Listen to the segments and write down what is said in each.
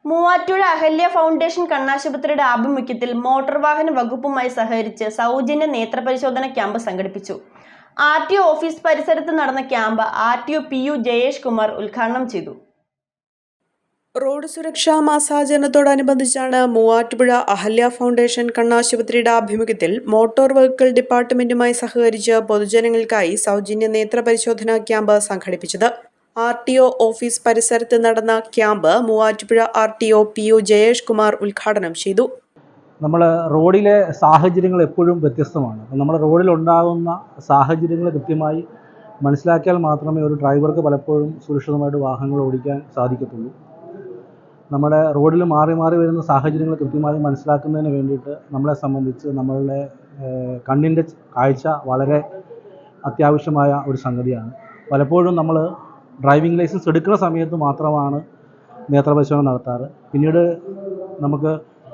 Muvattupuzha Ahalya foundation കണ്ണാശുപത്രിയുടെ ആഭിമുഖ്യത്തിൽ motor വാഹന വകുപ്പുമായി സഹകരിച്ച് സൗജന്യ നേത്രപരിശോധന ക്യാമ്പ് സംഘടിപ്പിച്ചു. RTO ഓഫീസ് പരിസരത്ത് നടന്ന camp RTO PU Jayesh Kumar ഉദ്ഘാടനം ചെയ്തു. റോഡ് സുരക്ഷാ മാസാചരണത്തോടനുബന്ധിച്ചാണ് മൂവാറ്റുപുഴ അഹല്യ ഫൗണ്ടേഷൻ കണ്ണാശുപത്രിയുടെ ആഭിമുഖ്യത്തിൽ മോട്ടോർ വെഹിക്കിൾ ഡിപ്പാർട്ട്മെന്റുമായി സഹകരിച്ച് പൊതുജനങ്ങൾക്കായി സൗജന്യ നേത്രപരിശോധനാ ക്യാമ്പ് സംഘടിപ്പിച്ചത്. RTO ഓഫീസ് പരിസരത്ത് നടന്ന camp Muvattupuzha RTO PU Jayesh Kumar ഉദ്ഘാടനം ചെയ്തു. നമ്മൾ റോഡിലെ സാഹചര്യങ്ങൾ എപ്പോഴും വ്യത്യസ്തമാണ്. നമ്മൾ റോഡിലുണ്ടാകുന്ന സാഹചര്യങ്ങൾ കൃത്യമായി മനസ്സിലാക്കിയാൽ മാത്രമേ ഒരു ഡ്രൈവർക്ക് പലപ്പോഴും സുരക്ഷിതമായിട്ട് വാഹനങ്ങൾ ഓടിക്കാൻ സാധിക്കത്തുള്ളൂ. നമ്മുടെ റോഡിൽ മാറി മാറി വരുന്ന സാഹചര്യങ്ങൾ കൃത്യമായി മനസ്സിലാക്കുന്നതിന് വേണ്ടിയിട്ട് നമ്മളെ സംബന്ധിച്ച് നമ്മളുടെ കണ്ണിൻ്റെ കാഴ്ച വളരെ അത്യാവശ്യമായ ഒരു സംഗതിയാണ്. പലപ്പോഴും നമ്മൾ ഡ്രൈവിംഗ് ലൈസൻസ് എടുക്കുന്ന സമയത്ത് മാത്രമാണ് നേത്രപരിശോധന നടത്താറ്. പിന്നീട് നമുക്ക്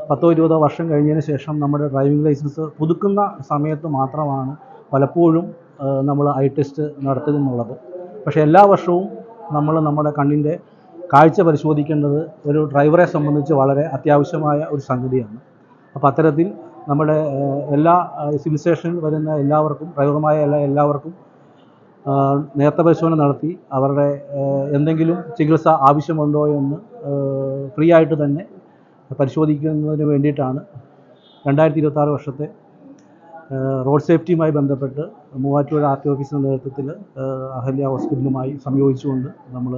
10-20 വർഷം കഴിഞ്ഞതിന് ശേഷം നമ്മുടെ ഡ്രൈവിംഗ് ലൈസൻസ് പുതുക്കുന്ന സമയത്ത് മാത്രമാണ് പലപ്പോഴും നമ്മൾ ഐ ടെസ്റ്റ് നടത്തുന്നുള്ളത്. പക്ഷേ എല്ലാ വർഷവും നമ്മൾ നമ്മുടെ കണ്ണിൻ്റെ കാഴ്ച പരിശോധിക്കേണ്ടത് ഒരു ഡ്രൈവറെ സംബന്ധിച്ച് വളരെ അത്യാവശ്യമായ ഒരു സംഗതിയാണ്. അപ്പോൾ അത്തരത്തിൽ നമ്മുടെ എല്ലാ സിവിൽ സ്റ്റേഷനിൽ വരുന്ന എല്ലാവർക്കും, ഡ്രൈവർമായ എല്ലാവർക്കും നേത്രപരിശോധന നടത്തി അവരുടെ എന്തെങ്കിലും ചികിത്സ ആവശ്യമുണ്ടോ എന്ന് ഫ്രീ ആയിട്ട് തന്നെ പരിശോധിക്കുന്നതിന് വേണ്ടിയിട്ടാണ് 2026 വർഷത്തെ റോഡ് സേഫ്റ്റിയുമായി ബന്ധപ്പെട്ട് മൂവാറ്റുപുഴ RTO ഓഫീസിൻ്റെ നേതൃത്വത്തിൽ അഹല്യ ഹോസ്പിറ്റലുമായി സംയോജിച്ചുകൊണ്ട് നമ്മൾ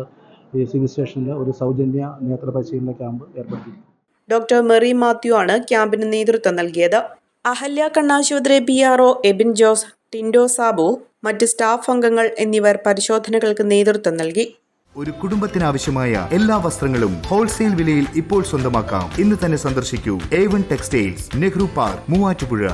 ഈ സിവിൽ സ്റ്റേഷനിൽ ഒരു സൗജന്യ നേത്രപരിശീലന ക്യാമ്പ് ഏർപ്പെടുത്തി. ഡോക്ടർ മെറി മാത്യു ആണ് ക്യാമ്പിന് നേതൃത്വം നൽകിയത്. അഹല്യ കണ്ണാശുപത്രി PRO എബിൻ ജോസ്, ടിൻഡോ സാബു, മറ്റ് സ്റ്റാഫ് അംഗങ്ങൾ എന്നിവർ പരിശോധനകൾക്ക് നേതൃത്വം നൽകി. ഒരു കുടുംബത്തിനാവശ്യമായ എല്ലാ വസ്ത്രങ്ങളും ഹോൾസെയിൽ വിലയിൽ ഇപ്പോൾ സ്വന്തമാക്കാം. ഇന്ന് തന്നെ സന്ദർശിക്കൂ A1 textiles, Nehru park, Muvattupuzha.